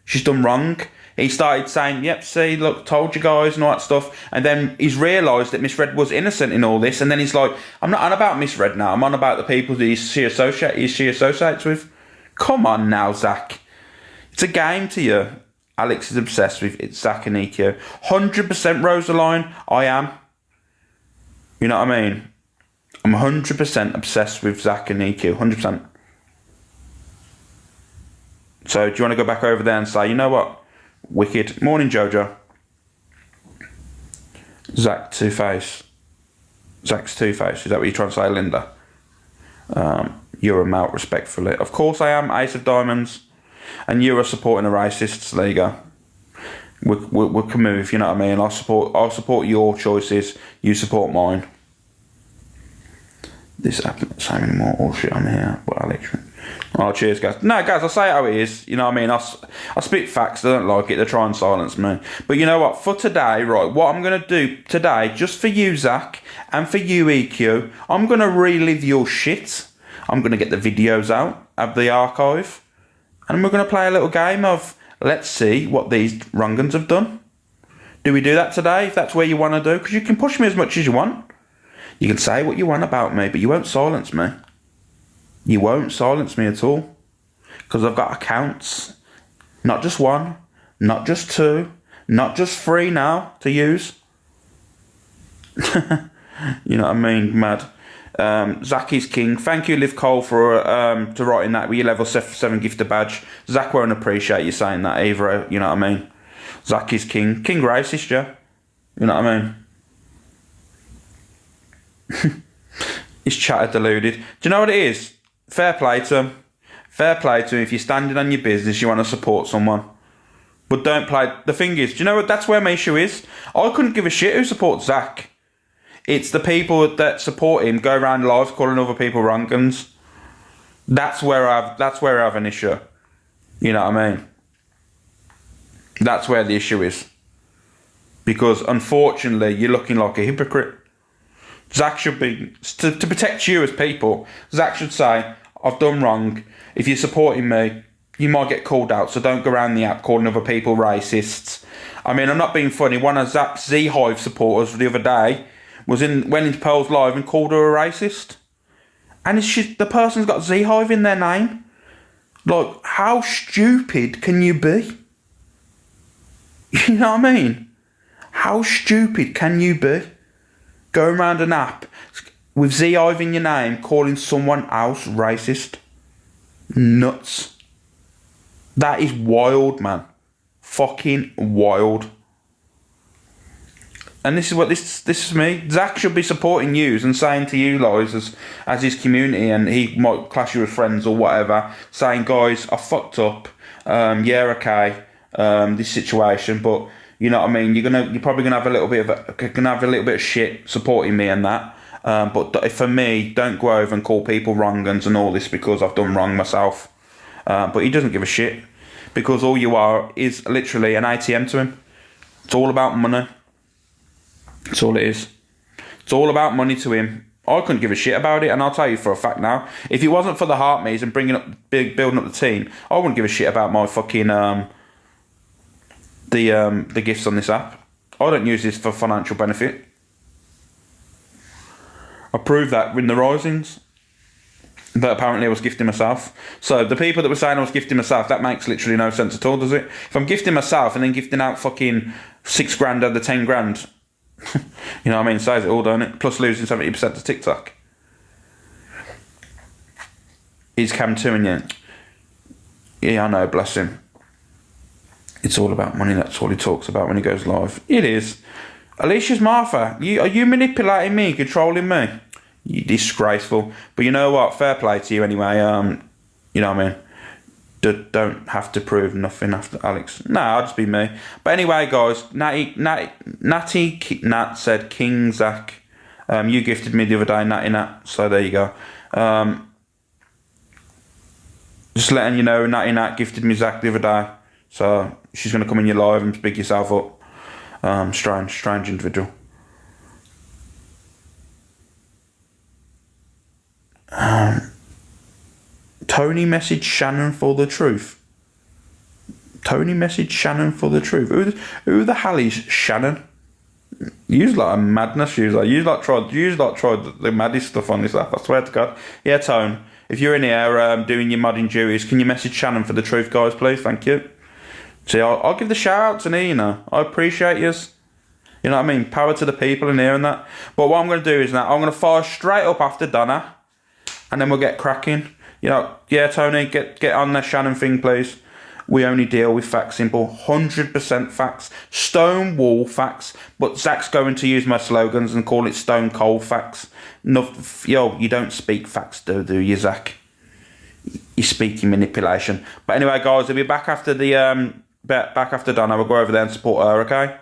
[SPEAKER 1] She's done wrong. He started saying, yep, see, look, told you guys and all that stuff. And then he's realised that Misread was innocent in all this. And then he's like, I'm not on about Misread now. I'm on about the people that she associates with. Come on now, Zach. It's a game to you. Alex is obsessed with it. Zach and EQ. 100% Rosaline, I am. You know what I mean? I'm 100% obsessed with Zach and EQ. 100%. So do you want to go back over there and say, you know what? Wicked. Morning, Jojo. Zach Two-Face. Zach's Two-Face. Is that what you're trying to say, Linda? You're a mount, respectfully. Of course I am, Ace of Diamonds. And you are supporting the racists. There you go. We can move, you know what I mean? I'll support your choices. You support mine. This app not saying any more bullshit on here. But Alex. Oh, cheers, guys. No, guys, I'll say it how it is. You know what I mean? I spit facts. They don't like it. They try and silence me. But you know what? For today, right, what I'm going to do today, just for you, Zach, and for you, EQ, I'm going to relive your shit. I'm going to get the videos out of the archive. And we're going to play a little game of, let's see what these wrong'uns have done. Do we do that today, if that's where you want to do? Because you can push me as much as you want. You can say what you want about me, but you won't silence me. You won't silence me at all. Because I've got accounts. Not just one. Not just two. Not just three now to use. You know what I mean? Mad. Zach is king. Thank you, Liv Cole, for to writing that with your level 7 gifter badge. Zach won't appreciate you saying that either. You know what I mean? Zach is king. King racist, yeah. You know what I mean? He's chatter deluded. Do you know what it is? Fair play to him. Fair play to him. If you're standing on your business, you want to support someone. But don't play. The thing is, do you know what? That's where my issue is. I couldn't give a shit who supports Zach. It's the people that support him go around lives calling other people wrong'uns. That's where I have an issue. You know what I mean? That's where the issue is. Because unfortunately, you're looking like a hypocrite. Zach should be, to protect you as people, Zach should say, I've done wrong. If you're supporting me, you might get called out, so don't go around the app calling other people racists. I mean, I'm not being funny. One of Zach's Z-Hive supporters the other day went into Pearl's live and called her a racist. And the person's got Z-Hive in their name. Like, how stupid can you be? You know what I mean? How stupid can you be? Going around an app with Z-Hive in your name calling someone else racist. Nuts. That is wild, man. Fucking wild. And this is what this is me. Zach should be supporting you and saying to you guys as his community, and he might clash you with friends or whatever, saying, guys, I fucked up. Yeah, okay. This situation, but you know what I mean. You're probably gonna have a little bit of shit supporting me and that. But for me, don't go over and call people wrong'uns and all this because I've done wrong myself. But he doesn't give a shit because all you are is literally an ATM to him. It's all about money. That's all it is. It's all about money to him. I couldn't give a shit about it, and I'll tell you for a fact now, if it wasn't for the heart me's and building up the team, I wouldn't give a shit about my fucking the gifts on this app. I don't use this for financial benefit. I proved that in the Risings. That apparently I was gifting myself. So the people that were saying I was gifting myself, that makes literally no sense at all, does it? If I'm gifting myself and then gifting out fucking 6 grand out of the 10 grand, You know what I mean? Says it all, don't it? Plus losing 70% to TikTok. He's Cam 2 and yeah. Yeah, I know, bless him. It's all about money, that's all he talks about when he goes live. It is. Alicia's Martha, are you manipulating me, controlling me? You disgraceful. But you know what? Fair play to you anyway. You know what I mean? Don't have to prove nothing after Alex. Nah, I'll just be me. But anyway, guys, Natty Nat said King Zach. You gifted me the other day, Natty Nat. So there you go. Just letting you know, Natty Nat gifted me Zach the other day. So she's gonna come in your live and pick yourself up. Strange individual. Tony messaged Shannon for the truth. Tony messaged Shannon for the truth. Who the hell is Shannon? You's like a madness. You's like tried the maddest stuff on this app. I swear to God. Yeah, Tone. If you're in here doing your modding duties, can you message Shannon for the truth, guys, please? Thank you. See, I'll give the shout out to Nina. I appreciate yous. You know what I mean? Power to the people in here and that. But what I'm going to do is now I'm going to fire straight up after Donna, and then we'll get cracking. You know, yeah, Tony, get on the Shannon thing, please. We only deal with facts, simple, 100% facts, stone wall facts. But Zach's going to use my slogans and call it stone cold facts. No, yo, you don't speak facts, do you, Zach? You're speaking manipulation. But anyway, guys, we'll be back after the back after Donna. We'll go over there and support her, okay?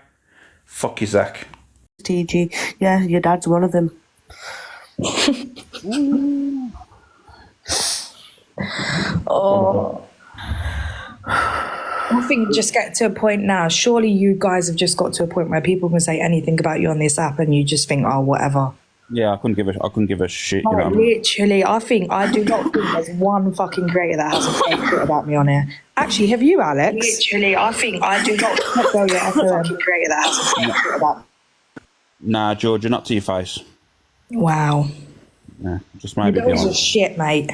[SPEAKER 1] Fuck you, Zach.
[SPEAKER 5] TG, yeah, your dad's one of them.
[SPEAKER 6] Oh, I think just get to a point now. Surely you guys have just got to a point where people can say anything about you on this app, and you just think, oh, whatever.
[SPEAKER 1] Yeah, I couldn't give a shit. You know what I mean?
[SPEAKER 6] Literally, I do not think there's one fucking creator that hasn't said shit about me on here. Actually, have you, Alex? Literally, I do not go yet. Fucking creator that hasn't said shit about me.
[SPEAKER 1] Nah, Georgia, not to your face.
[SPEAKER 6] Wow.
[SPEAKER 1] Yeah, just maybe
[SPEAKER 6] Those
[SPEAKER 1] behind.
[SPEAKER 6] are shit, mate.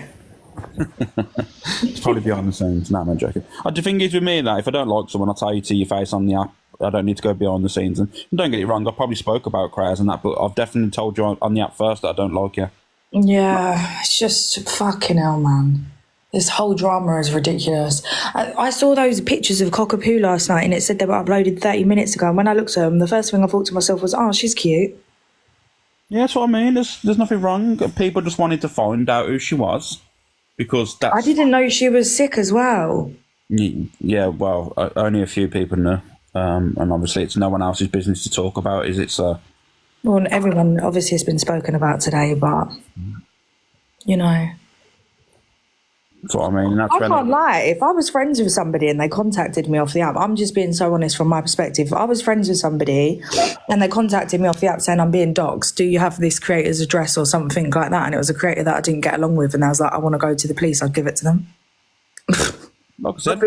[SPEAKER 1] It's probably behind the scenes. No, I'm joking. The thing is with me that if I don't like someone, I'll tell you to your face on the app. I don't need to go behind the scenes. And don't get it wrong, I probably spoke about creators and that, but I've definitely told you on the app first that I don't like you.
[SPEAKER 6] Yeah, it's just fucking hell, man. This whole drama is ridiculous. I saw those pictures of Cockapoo last night and it said they were uploaded 30 minutes ago. And when I looked at them, the first thing I thought to myself was, oh, she's cute.
[SPEAKER 1] Yeah, that's what I mean. There's nothing wrong. People just wanted to find out who she was. Because that's...
[SPEAKER 6] I didn't know she was sick as well.
[SPEAKER 1] Yeah, well, only a few people know. And obviously it's no one else's business to talk about, is it, sir?
[SPEAKER 6] Well, everyone obviously has been spoken about today, but, you know...
[SPEAKER 1] That's what I mean. And that's
[SPEAKER 6] I can't lie. If I was friends with somebody and they contacted me off the app, I'm just being so honest from my perspective. If I was friends with somebody and they contacted me off the app saying I'm being doxxed, do you have this creator's address or something like that? And it was a creator that I didn't get along with and I was like, I want to go to the police, I'd give it to them.
[SPEAKER 1] Like I said,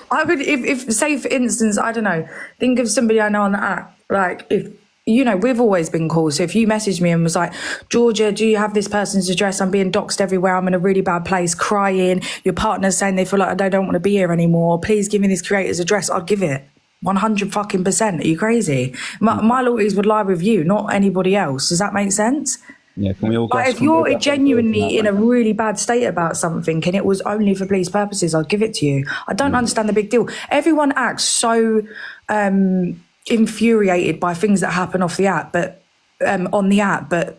[SPEAKER 6] I would, if say for instance, I don't know, think of somebody I know on the app, like if, you know, we've always been cool. So if you messaged me and was like, Georgia, do you have this person's address? I'm being doxxed everywhere. I'm in a really bad place, crying. Your partner's saying they feel like they don't want to be here anymore. Please give me this creator's address. I'd give it 100%. Are you crazy? My loyalties would lie with you, not anybody else. Does that make sense?
[SPEAKER 1] Yeah, can we all
[SPEAKER 6] like if you're genuinely in a really bad state about something and it was only for police purposes, I'd give it to you. I don't understand the big deal. Everyone acts so infuriated by things that happen off the app, but on the app, but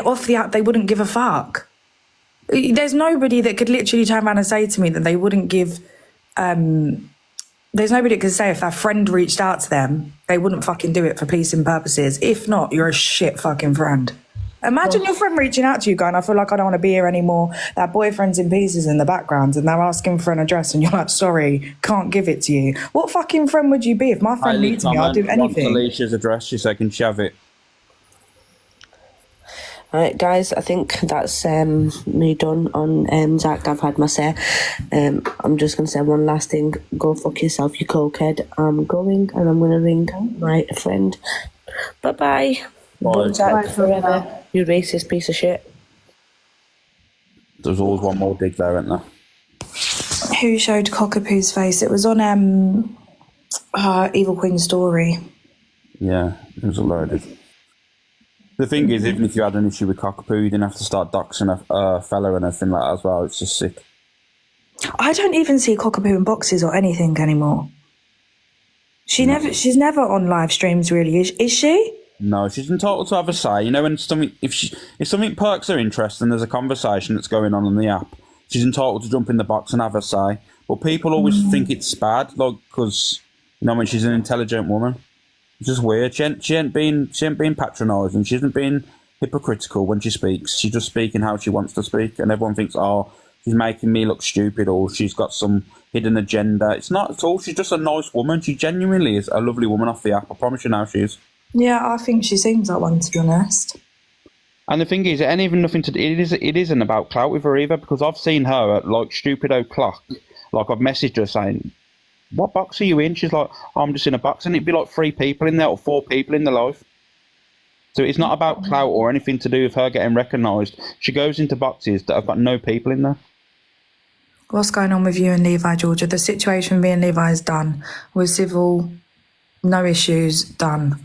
[SPEAKER 6] off the app they wouldn't give a fuck. There's nobody that could literally turn around and say to me that they wouldn't give. There's nobody that could say if their friend reached out to them, they wouldn't fucking do it for policing purposes. If not, you're a shit fucking friend. Imagine your friend reaching out to you going, I feel like I don't want to be here anymore. Their boyfriend's in pieces in the background and they're asking for an address and you're like, sorry, can't give it to you. What fucking friend would you be? If my friend needs me, I'll do anything.
[SPEAKER 1] Alicia's address, she said, can she have it?
[SPEAKER 5] All right, guys, I think that's me done on Zach. I've had my say. I'm just going to say one last thing. Go fuck yourself, you cokehead. I'm going and I'm going to ring my friend. Bye-bye.
[SPEAKER 1] Bye.
[SPEAKER 5] Zach forever. You racist piece of shit.
[SPEAKER 1] There's always one more dig there, isn't there?
[SPEAKER 6] Who showed Cockapoo's face? It was on Evil Queen's story.
[SPEAKER 1] Yeah, it was a load of... The thing is, even if you had an issue with Cockapoo, you didn't have to start doxing a fella and everything like that as well. It's just sick.
[SPEAKER 6] I don't even see Cockapoo in boxes or anything anymore. She's never on live streams, really, is she?
[SPEAKER 1] No, she's entitled to have a say. You know, when something if something perks her interest and there's a conversation that's going on the app, she's entitled to jump in the box and have a say. But people always think it's bad, like, because when she's an intelligent woman. It's just weird. She ain't been patronising. She hasn't been hypocritical when she speaks. She's just speaking how she wants to speak, and everyone thinks, oh, she's making me look stupid, or she's got some hidden agenda. It's not at all. She's just a nice woman. She genuinely is a lovely woman off the app. I promise you now she is.
[SPEAKER 6] Yeah, I think she seems like one, to be honest.
[SPEAKER 1] And the thing is, it ain't even nothing to do. It isn't about clout with her either, because I've seen her at like Stupid O'Clock. Like, I've messaged her saying, what box are you in? She's like, oh, I'm just in a box, and it'd be like 3 people in there or 4 people in the live. So it's not about clout or anything to do with her getting recognised. She goes into boxes that have got no people in there.
[SPEAKER 6] What's going on with you and Levi, Georgia? The situation with me and Levi is done. We're civil, no issues, done.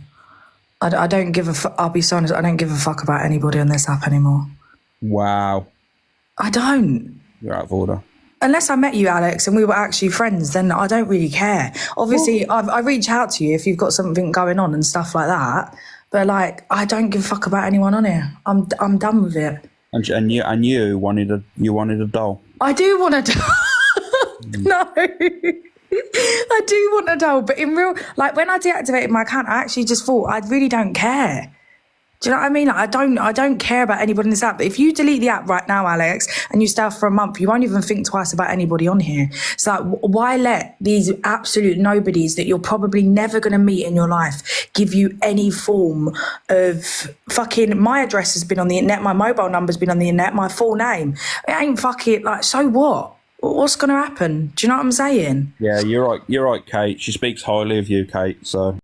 [SPEAKER 6] I don't give a fuck. I'll be so honest, I don't give a fuck about anybody on this app anymore.
[SPEAKER 1] Wow.
[SPEAKER 6] I don't.
[SPEAKER 1] You're out of order.
[SPEAKER 6] Unless I met you, Alex, and we were actually friends, then I don't really care. Obviously, I reach out to you if you've got something going on and stuff like that. But, like, I don't give a fuck about anyone on here. I'm done with it.
[SPEAKER 1] And you wanted a doll.
[SPEAKER 6] I do want a doll. No. I do want a doll. But in real, like, when I deactivated my account, I actually just thought I really don't care. Do you know what I mean? Like, I don't care about anybody in this app. But if you delete the app right now, Alex, and you stay off for a month, you won't even think twice about anybody on here. So, like, why let these absolute nobodies that you're probably never going to meet in your life give you any form of fucking... My address has been on the internet, my mobile number's been on the internet, my full name. It ain't fucking... Like, so what? What's going to happen? Do you know what I'm saying?
[SPEAKER 1] Yeah, you're right, Kate. She speaks highly of you, Kate, so...